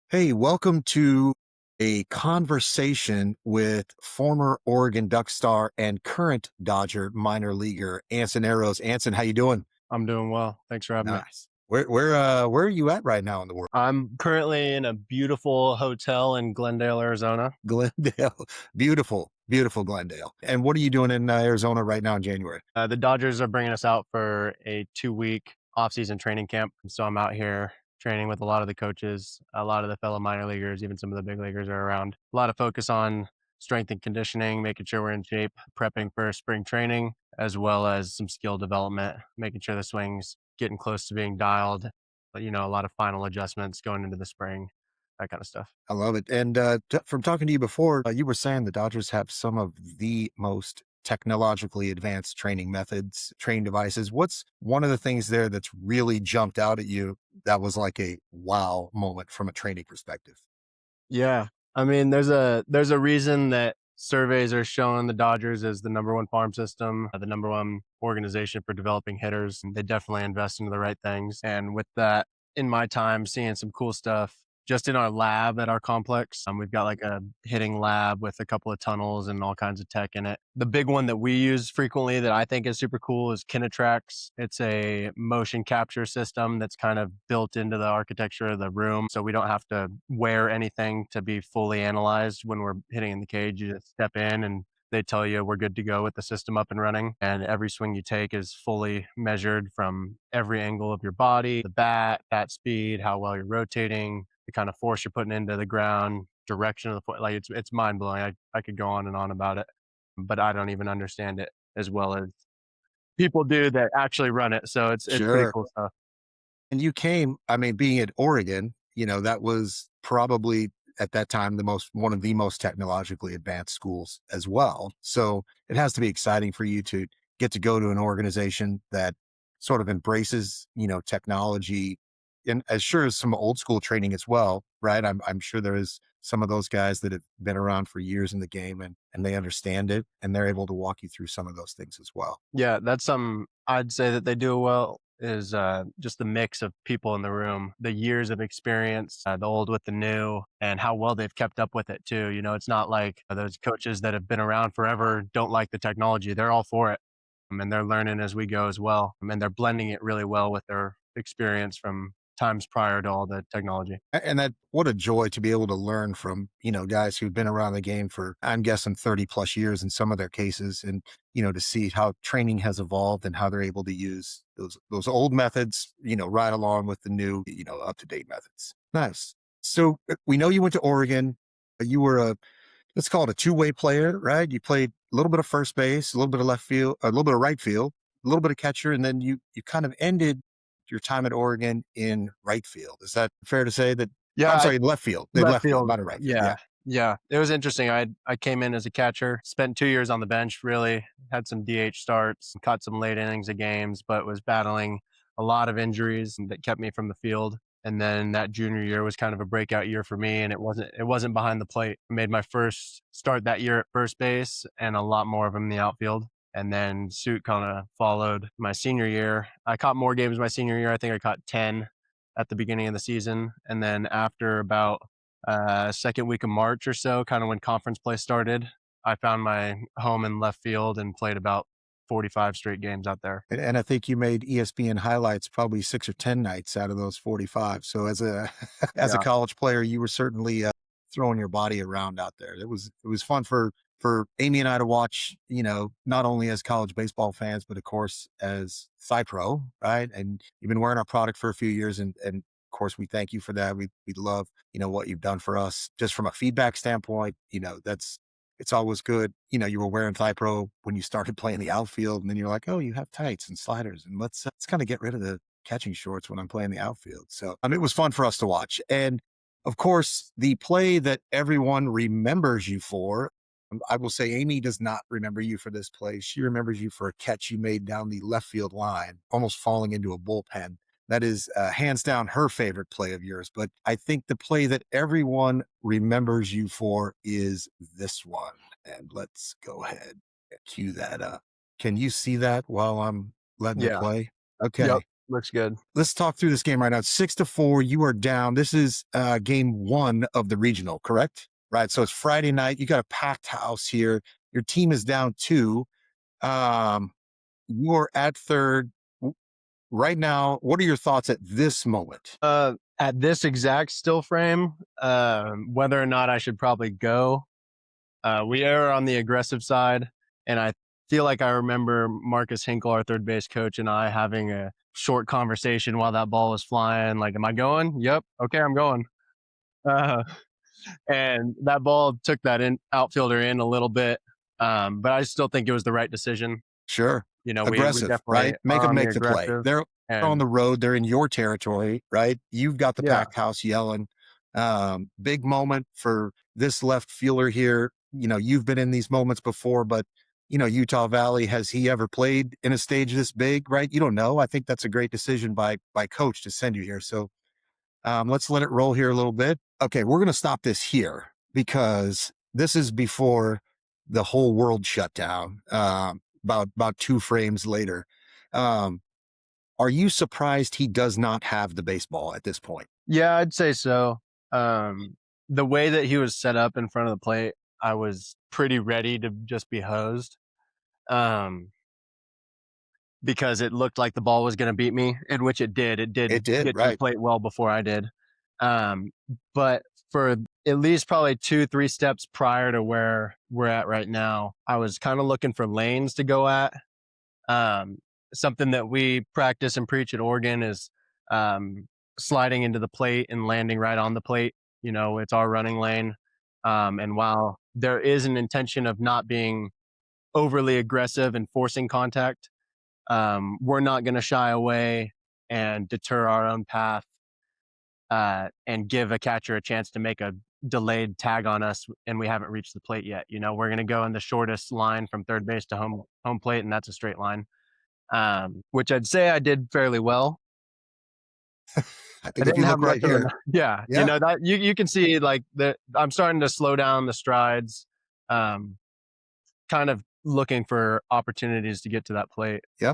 Hey, welcome to a conversation with former Oregon Duck star and current Dodger minor leaguer Anson Aroz. Anson, how you doing? I'm doing well. Thanks for having me. Nice. Where are you at right now in the world? I'm currently in a beautiful hotel in Glendale, Arizona. Glendale, beautiful, beautiful Glendale. And what are you doing in Arizona right now in January? The Dodgers are bringing us out for a 2-week off-season training camp. So I'm out here training with a lot of the coaches, a lot of the fellow minor leaguers, even some of the big leaguers are around. A lot of focus on strength and conditioning, making sure we're in shape, prepping for spring training, as well as some skill development, making sure the swing's getting close to being dialed. A lot of final adjustments going into the spring, that kind of stuff. I love it. And from talking to you before, you were saying the Dodgers have some of the most technologically advanced training methods, training devices. What's one of the things there that's really jumped out at you that was like a wow moment from a training perspective? Yeah. I mean, there's a reason that surveys are showing the Dodgers as the number one farm system, the number one organization for developing hitters. And they definitely invest into the right things. And with that, in my time, seeing some cool stuff just in our lab at our complex. We've got like a hitting lab with a couple of tunnels and all kinds of tech in it. The big one that we use frequently that I think is super cool is Kinetrax. It's a motion capture system that's kind of built into the architecture of the room. So we don't have to wear anything to be fully analyzed when we're hitting in the cage. You just step in and they tell you we're good to go with the system up and running. And every swing you take is fully measured from every angle of your body, the bat speed, how well you're rotating, the kind of force you're putting into the ground, direction of the foot. Like it's mind blowing. I could go on and on about it, but I don't even understand it as well as people do that actually run it. So it's pretty Sure. cool stuff. And you came, I mean, being at Oregon, that was probably at that time one of the most technologically advanced schools as well. So it has to be exciting for you to get to go to an organization that sort of embraces, technology and as sure as some old school training as well, right? I'm sure there is some of those guys that have been around for years in the game and they understand it and they're able to walk you through some of those things as well. Yeah, that's something I'd say that they do well is just the mix of people in the room, the years of experience, the old with the new, and how well they've kept up with it too. It's not like those coaches that have been around forever don't like the technology. They're all for it, and they're learning as we go as well. And they're blending it really well with their experience from times prior to all the technology. And that what a joy to be able to learn from, guys who've been around the game for, I'm guessing 30 plus years in some of their cases. And, to see how training has evolved and how they're able to use those old methods, right along with the new, up to date methods. Nice. So we know you went to Oregon. You were let's call it a two-way player, right? You played a little bit of first base, a little bit of left field, a little bit of right field, a little bit of catcher, and then you kind of ended your time at Oregon in right field. Is that fair to say that? I'm Yeah, sorry, left field. The left left field, field, not a right field. Yeah. yeah, yeah. It was interesting. I came in as a catcher, spent 2 years on the bench, really had some DH starts, caught some late innings of games, but was battling a lot of injuries that kept me from the field. And then that junior year was kind of a breakout year for me, and it wasn't behind the plate. I made my first start that year at first base and a lot more of them in the outfield. And then suit kind of followed my senior year. I caught more games my senior year. I think I caught 10 at the beginning of the season. And then after about second week of March or so, kind of when conference play started, I found my home in left field and played about 45 straight games out there. And I think you made ESPN highlights probably 6 or 10 nights out of those 45. So as a as a Yeah. college player, you were certainly throwing your body around out there. It was fun for Amy and I to watch. Not only as college baseball fans, but of course as Pro, right? And you've been wearing our product for a few years, and of course we thank you for that. We love what you've done for us just from a feedback standpoint. That's it's always good. You were wearing Pro when you started playing the outfield, and then you're like, oh, you have tights and sliders, and let's kind of get rid of the catching shorts when I'm playing the outfield. So it was fun for us to watch, and of course, the play that everyone remembers you for. I will say, Amy does not remember you for this play. She remembers you for a catch you made down the left field line, almost falling into a bullpen. That is hands down her favorite play of yours. But I think the play that everyone remembers you for is this one. And let's go ahead and cue that up. Can you see that while I'm letting it Yeah. play? Yep. Okay. Looks good. Let's talk through this game right now. It's 6-4. You are down. This is game one of the regional, correct? Right. So it's Friday night. You got a packed house here. Your team is down two. Um, you're at third right now. What are your thoughts at this moment? At this exact still frame, whether or not I should probably go, we are on the aggressive side, and I feel like I remember Marcus Hinkle, our third base coach, and I having a short conversation while that ball was flying. Like, am I going? Yep. Okay, I'm going. Uh, and that ball took that outfielder in a little bit, but I still think it was the right decision. Sure. We Aggressive, definitely right? Make are them on the make the play. aggressive, They're on and the road. They're in your territory, right? You've got the yeah, packed house yelling. Big moment for this left fielder here. You've been in these moments before, but Utah Valley, has he ever played in a stage this big, right? You don't know. I think that's a great decision by coach to send you here. So let's let it roll here a little bit. Okay, we're going to stop this here because this is before the whole world shut down. About two frames later, um, are you surprised he does not have the baseball at this point? yeah, I'd say so. Um, the way that he was set up in front of the plate, I was pretty ready to just be hosed. Um, because it looked like the ball was going to beat me, in which it did. It did It did, get to the right? plate well before I did. Um, but for at least probably 2, 3 steps prior to where we're at right now, I was kind of looking for lanes to go at. Um, Something that we practice and preach at Oregon is um, sliding into the plate and landing right on the plate. It's our running lane. And while there is an intention of not being overly aggressive and forcing contact, we're not going to shy away and deter our own path and give a catcher a chance to make a delayed tag on us, and we haven't reached the plate yet. We're going to go in the shortest line from third base to home plate, and that's a straight line, which I'd say I did fairly well. I I think if didn't you have look much right of an here, yeah, yeah, that you can see like that I'm starting to slow down the strides, kind of looking for opportunities to get to that plate. yeah.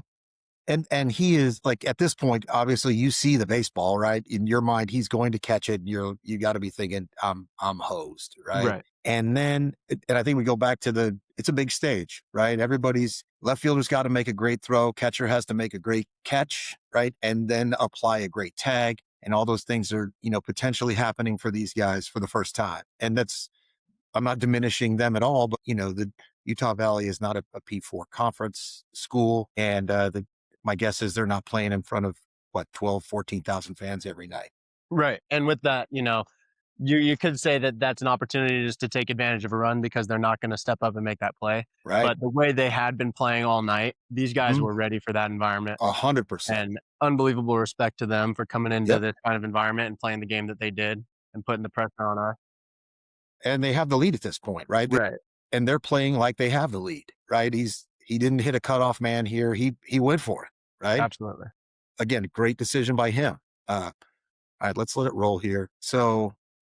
And he is like at this point, obviously you see the baseball, right? In your mind, he's going to catch it. You got to be thinking, I'm hosed, right? Right. And then and I think we go back to it's a big stage, right? Everybody's left fielder's got to make a great throw, catcher has to make a great catch, right? And then apply a great tag. And all those things are, potentially happening for these guys for the first time. And I'm not diminishing them at all, but the Utah Valley is not a P4 conference school. And my guess is they're not playing in front of what, 12, 14,000 fans every night. Right. And with that, you could say that that's an opportunity just to take advantage of a run because they're not going to step up and make that play. Right. But the way they had been playing all night, these guys Mhm. were ready for that environment. 100%. And unbelievable respect to them for coming into Yep. this kind of environment and playing the game that they did and putting the pressure on us. And they have the lead at this point, right? Right. And they're playing like they have the lead, right? He didn't hit a cutoff man here. He went for it, right? Absolutely. Again, great decision by him. All right, let's let it roll here. So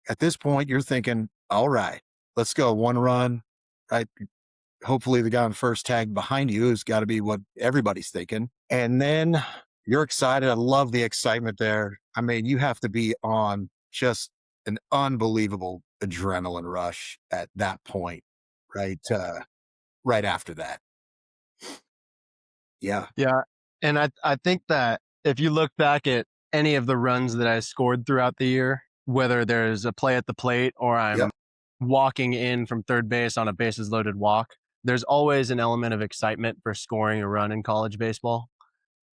at this point, you're thinking, all right, let's go. One run, right? Hopefully the guy on first tag behind you has got to be what everybody's thinking. And then you're excited. I love the excitement there. I mean, you have to be on just an unbelievable adrenaline rush at that point, right? Right after that. Yeah. Yeah. And I think that if you look back at any of the runs that I scored throughout the year, whether there's a play at the plate or I'm Yep. walking in from third base on a bases loaded walk, there's always an element of excitement for scoring a run in college baseball.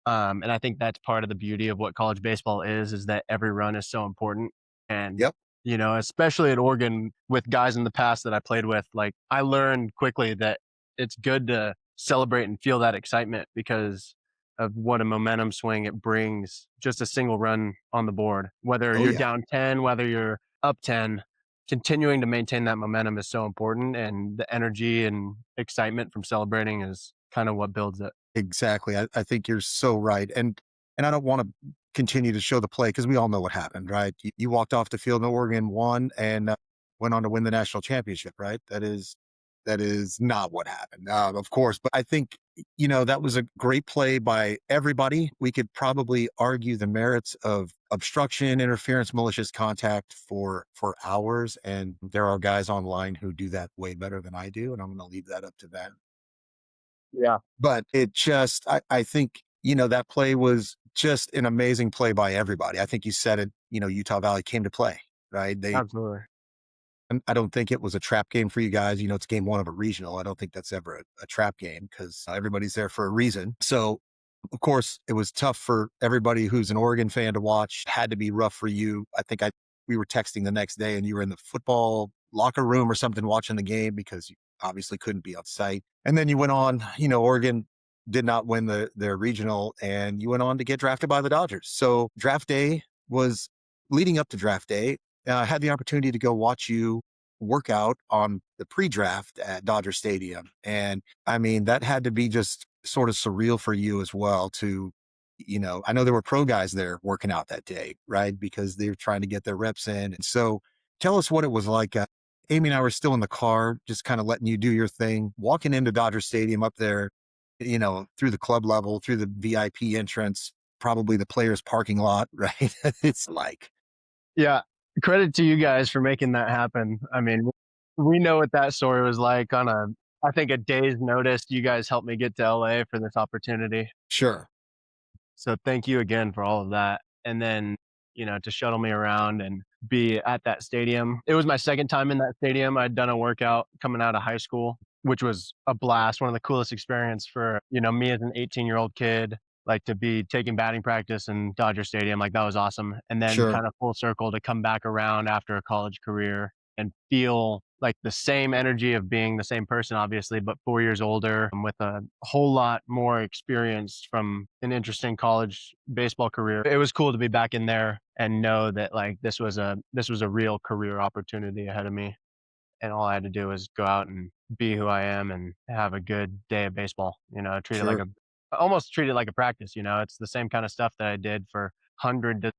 And I think that's part of the beauty of what college baseball is that every run is so important. And, Yep. especially at Oregon with guys in the past that I played with, like I learned quickly that it's good to celebrate and feel that excitement because of what a momentum swing it brings just a single run on the board. Whether Oh, you're yeah. down 10, whether you're up 10, continuing to maintain that momentum is so important. And the energy and excitement from celebrating is kind of what builds it. Exactly. I think you're so right. And I don't want to continue to show the play because we all know what happened, right? You walked off the field and Oregon won and went on to win the national championship, right? That is that is not what happened, of course. But I think, you know, that was a great play by everybody. We could probably argue the merits of obstruction, interference, malicious contact for hours. And there are guys online who do that way better than I do. And I'm going to leave that up to them. Yeah, But it just, I think, you know, that play was just an amazing play by everybody. I think you said it, you know, Utah Valley came to play, right? absolutely. I don't think it was a trap game for you guys. You know, it's game one of a regional. I don't think that's ever a trap game because everybody's there for a reason. So, of course, it was tough for everybody who's an Oregon fan to watch. Had to be rough for you. I think we were texting the next day and you were in the football locker room or something watching the game because you obviously couldn't be on site. And then you went on, you know, Oregon did not win their regional and you went on to get drafted by the Dodgers. So draft day was leading up to draft day. I had the opportunity to go watch you work out on the pre-draft at Dodger Stadium. And I mean, that had to be just sort of surreal for you as well to, you know, I know there were pro guys there working out that day, right? Because they're trying to get their reps in. And so tell us what it was like. Amy and I were still in the car, just kind of letting you do your thing, walking into Dodger Stadium up there, you know, through the club level, through the VIP entrance, probably the players' parking lot, right? It's like, Yeah, credit to you guys for making that happen. I mean, we know what that story was like on I think a day's notice. You guys helped me get to LA for this opportunity. sure, So thank you again for all of that. And then, to shuttle me around and be at that stadium. It was my second time in that stadium. I'd done a workout coming out of high school, which was a blast. One of the coolest experience for, me as an 18-year-old kid, like to be taking batting practice in Dodger Stadium. Like that was awesome. And then sure. kind of full circle to come back around after a college career and feel like the same energy of being the same person, obviously, but 4 years older and with a whole lot more experience from an interesting college baseball career. It was cool to be back in there and know that like this was a real career opportunity ahead of me. And all I had to do was go out and be who I am and have a good day of baseball. Treat it like Sure. a almost treat it like a practice. It's the same kind of stuff that I did for hundred to,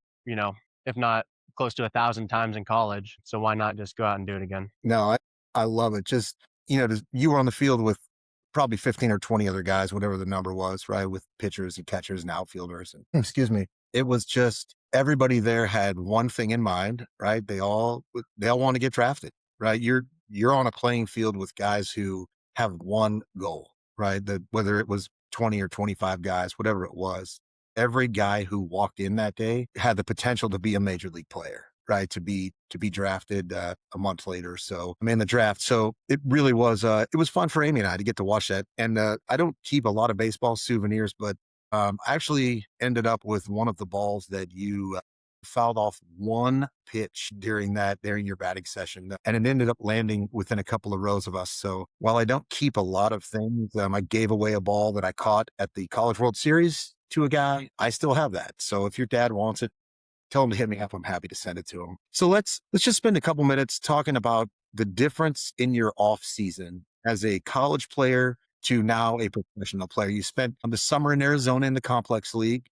if not close to 1,000 times in college. So why not just go out and do it again? No, I love it. Just, you know, you were on the field with probably 15 or 20 other guys, whatever the number was, right? With pitchers and catchers and outfielders. And excuse me. It was just everybody there had one thing in mind, right? They all want to get drafted, right? You're on a playing field with guys who have one goal, right? That whether it was 20 or 25 guys, whatever it was, every guy who walked in that day had the potential to be a major league player, right? To be drafted a month later. So I'm in the draft. So it really was. It was fun for Amy and I to get to watch that. And I don't keep a lot of baseball souvenirs, but I actually ended up with one of the balls that you fouled off one pitch during your batting session, and it ended up landing within a couple of rows of us. So while I don't keep a lot of things, I gave away a ball that I caught at the College World Series to a guy. I still have that. So if your dad wants it, tell him to hit me up. I'm happy to send it to him. So let's just spend a couple minutes talking about the difference in your off season as a college player to now a professional player. You spent the summer in Arizona in the complex league.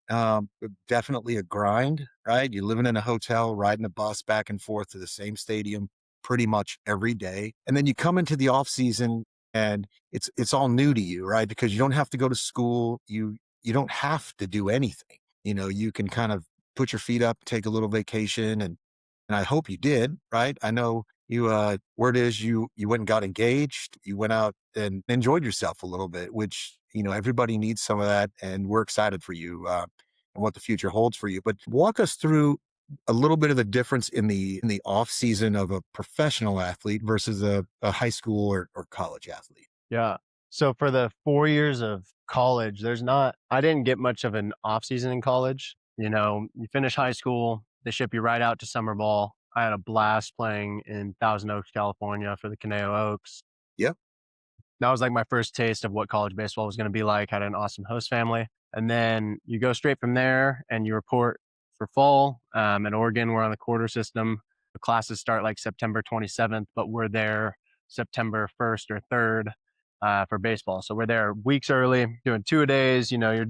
Definitely a grind, right? You're living in a hotel, riding a bus back and forth to the same stadium pretty much every day. And then you come into the off season and it's all new to you, right? Because you don't have to go to school. You don't have to do anything. You know, you can kind of put your feet up, take a little vacation, and I hope you did, right? I know you word is you went and got engaged, you went out and enjoyed yourself a little bit, which, you know, everybody needs some of that, and we're excited for you and what the future holds for you. But walk us through a little bit of the difference in the off season of a professional athlete versus a high school or college athlete. Yeah. So for the 4 years of college, I didn't get much of an off season in college. You finish high school, they ship you right out to summer ball. I had a blast playing in Thousand Oaks, California for the Caneo Oaks. Yep. That was like my first taste of what college baseball was going to be like. Had an awesome host family. And then you go straight from there and you report for fall. At Oregon, we're on the quarter system. The classes start like September 27th, but we're there September 1st or 3rd for baseball. So we're there weeks early, doing 2 a days. You're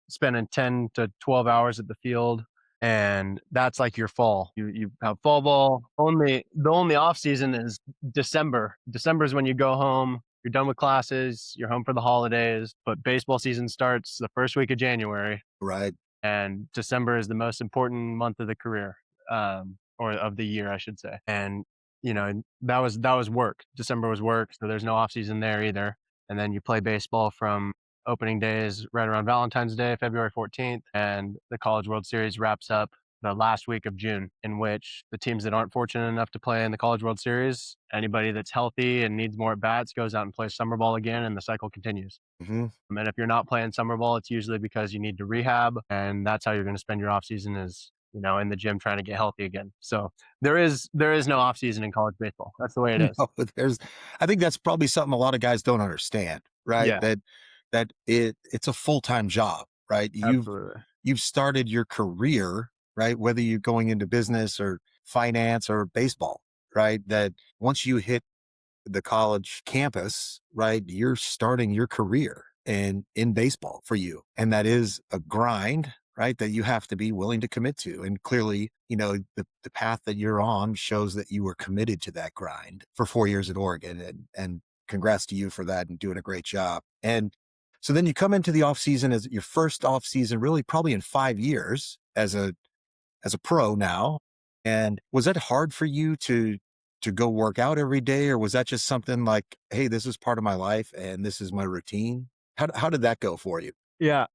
spending 10 to 12 hours at the field, and that's like your fall. You have fall ball. The only off season is December. December is when you go home. You're done with classes. You're home for the holidays. But baseball season starts the first week of January, Right. and December is the most important month of the career, or of the year, I should say. And that was work. December was work, so there's no off season there either. And then you play baseball from opening days right around Valentine's Day, February 14th, and the College World Series wraps up the last week of June, in which the teams that aren't fortunate enough to play in the College World Series, anybody that's healthy and needs more at bats goes out and plays summer ball again, and the cycle continues. Hmm. And if you're not playing summer ball, it's usually because you need to rehab, and that's how you're going to spend your off season is in the gym trying to get healthy again. So there is no off season in college baseball. That's the way it is. No, I think that's probably something a lot of guys don't understand, right? Yeah, It's a full-time job, right? absolutely. You've started your career, right? Whether you're going into business or finance or baseball, right? That once you hit the college campus, right, you're starting your career in baseball for you. And that is a grind, right, that you have to be willing to commit to. And clearly, the path that you're on shows that you were committed to that grind for 4 years at Oregon. And congrats to you for that and doing a great job. And so then you come into the off season as your first off season, really probably in 5 years as a pro now. And was that hard for you to go work out every day, or was that just something like, hey, this is part of my life and this is my routine? How did that go for you? Yeah.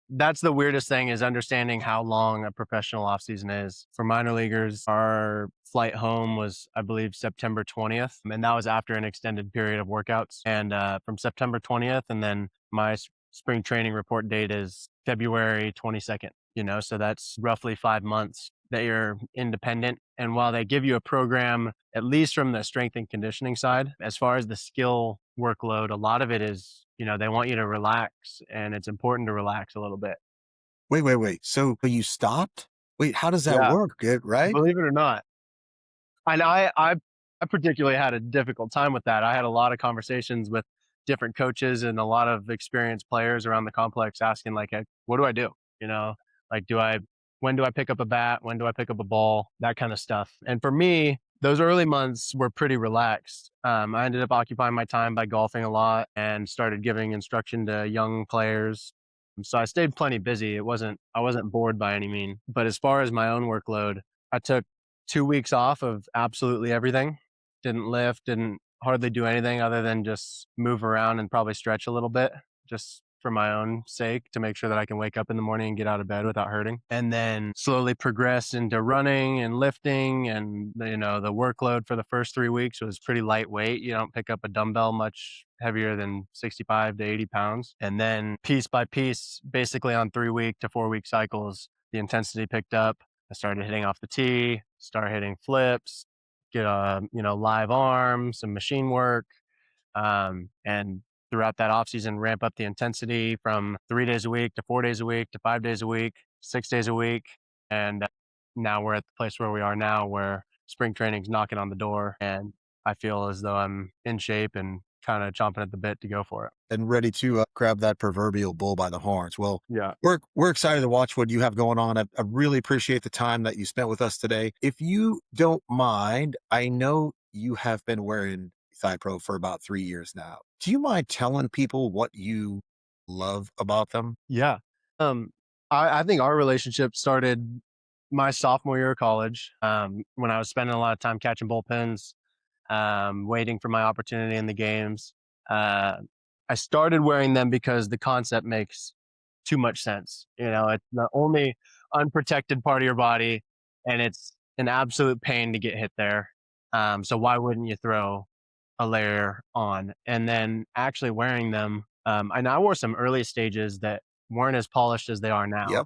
That's the weirdest thing is understanding how long a professional off season is. For minor leaguers, our flight home was, I believe, September 20th. And that was after an extended period of workouts. And from September 20th, and then my spring training report date is February 22nd, so that's roughly 5 months that you're independent. And while they give you a program, at least from the strength and conditioning side, as far as the skill workload, a lot of it is, they want you to relax, and it's important to relax a little bit. Wait, wait, wait. So you stopped? Wait, how does that Yeah, work? Good, right? believe it or not. And I particularly had a difficult time with that. I had a lot of conversations with different coaches and a lot of experienced players around the complex asking like, "Hey, what do I do?" You know, like, when do I pick up a bat? When do I pick up a ball? That kind of stuff. And for me, those early months were pretty relaxed. I ended up occupying my time by golfing a lot and started giving instruction to young players. So I stayed plenty busy. I wasn't bored by any mean. But as far as my own workload, I took 2 weeks off of absolutely everything. Didn't lift, didn't hardly do anything other than just move around and probably stretch a little bit just for my own sake to make sure that I can wake up in the morning and get out of bed without hurting. And then slowly progress into running and lifting. And, the workload for the first 3 weeks was pretty lightweight. You don't pick up a dumbbell much heavier than 65 to 80 pounds. And then piece by piece, basically on 3 week to 4 week cycles, the intensity picked up. I started hitting off the tee, start hitting flips, get live arms, some machine work, and throughout that off season, ramp up the intensity from 3 days a week to 4 days a week to 5 days a week, 6 days a week, and now we're at the place where we are now, where spring training's knocking on the door, and I feel as though I'm in shape and kind of chomping at the bit to go for it. And ready to grab that proverbial bull by the horns. Well, Yeah. we're excited to watch what you have going on. I really appreciate the time that you spent with us today. If you don't mind, I know you have been wearing Thigh Pro for about 3 years now. Do you mind telling people what you love about them? Yeah. Um, I think our relationship started my sophomore year of college, when I was spending a lot of time catching bullpens, waiting for my opportunity in the games. Uh, I started wearing them because the concept makes too much sense. It's the only unprotected part of your body, and it's an absolute pain to get hit there. So why wouldn't you throw a layer on? And then actually wearing them, and I wore some early stages that weren't as polished as they are now, Yep.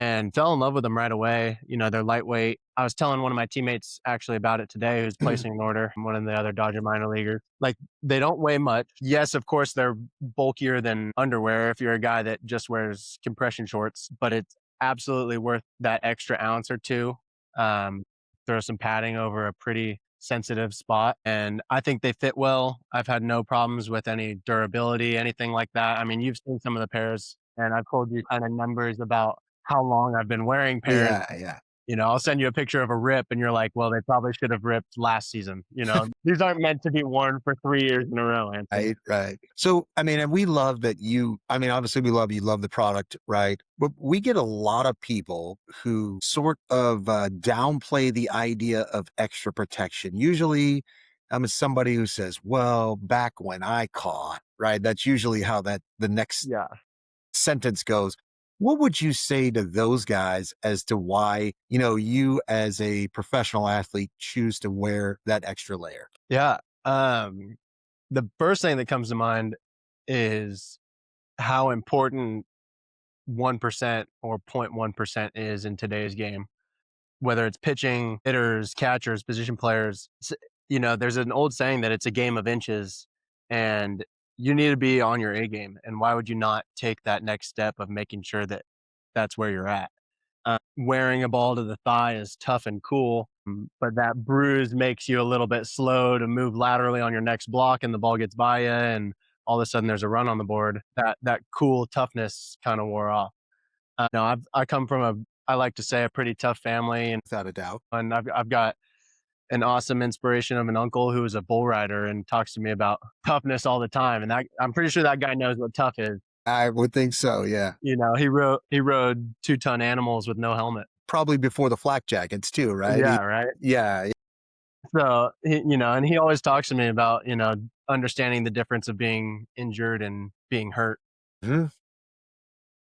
and fell in love with them right away. They're lightweight. I was telling one of my teammates actually about it today, who's placing an order, one of the other Dodger minor leaguers. Like, they don't weigh much. Yes, of course, they're bulkier than underwear if you're a guy that just wears compression shorts, but it's absolutely worth that extra ounce or two. Um, Throw some padding over a pretty sensitive spot. And I think they fit well. I've had no problems with any durability, anything like that. I mean, you've seen some of the pairs, and I've told you kind of numbers about how long I've been wearing pairs. Yeah, yeah. I'll send you a picture of a rip and you're like, well, they probably should have ripped last season. These aren't meant to be worn for 3 years in a row, Anson. Right, right. So, I mean, and we love that obviously we love you, love the product, right? But we get a lot of people who sort of downplay the idea of extra protection. Usually I'm somebody who says, well, back when I caught, right? That's usually how the next Yeah. sentence goes. What would you say to those guys as to why, you as a professional athlete choose to wear that extra layer? Yeah. The first thing that comes to mind is how important 1% or 0.1% is in today's game, whether it's pitching, hitters, catchers, position players. There's an old saying that it's a game of inches, and you need to be on your A game. And why would you not take that next step of making sure that that's where you're at? Wearing a ball to the thigh is tough and cool, but that bruise makes you a little bit slow to move laterally on your next block, and the ball gets by you, and all of a sudden there's a run on the board. That cool toughness kind of wore off. No, I come from I like to say, a pretty tough family, and Without a doubt. I've got an awesome inspiration of an uncle who is a bull rider and talks to me about toughness all the time. And I'm pretty sure that guy knows what tough is. I would think so. Yeah. He rode 2-ton animals with no helmet. Probably before the flak jackets too, right? Yeah, right. Yeah. So and he always talks to me about understanding the difference of being injured and being hurt, Mhm.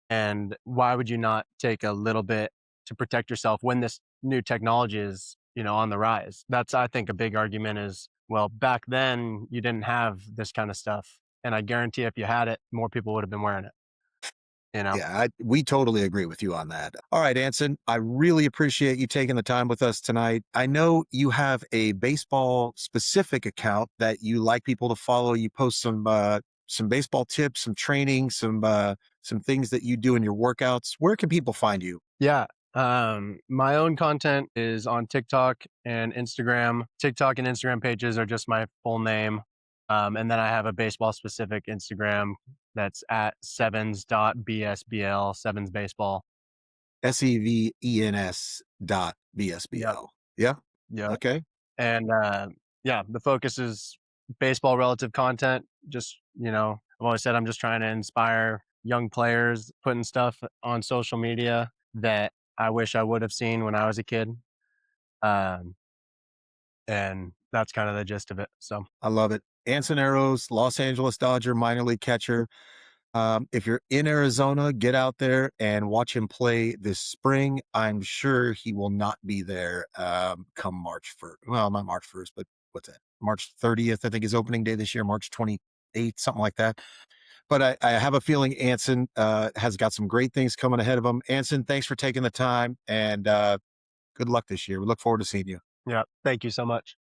and why would you not take a little bit to protect yourself when this new technology is on the rise? That's, I think, a big argument is, well, back then you didn't have this kind of stuff, and I guarantee if you had it, more people would have been wearing it. Yeah, we totally agree with you on that. All right, Anson, I really appreciate you taking the time with us tonight. I know you have a baseball specific account that you like people to follow. You post some baseball tips, some training, some things that you do in your workouts. Where can people find you? Yeah. My own content is on TikTok and Instagram. TikTok and Instagram pages are just my full name. And then I have a baseball specific Instagram that's at sevens.bsbl, sevens baseball. SEVENS dot Yep. BSBL. Yeah. Yep. Okay. And yeah, the focus is baseball relative content. Just, I've always said I'm just trying to inspire young players, putting stuff on social media that I wish I would have seen when I was a kid. Um, and that's kind of the gist of it. So, I love it. Anson Aroz, Los Angeles Dodger minor league catcher. If you're in Arizona, get out there and watch him play this spring. I'm sure he will not be there come March 1st. Well, not March 1st, but what's that? March 30th, I think, is opening day this year, March 28th, something like that. But I have a feeling Anson has got some great things coming ahead of him. Anson, thanks for taking the time and good luck this year. We look forward to seeing you. yeah, thank you so much.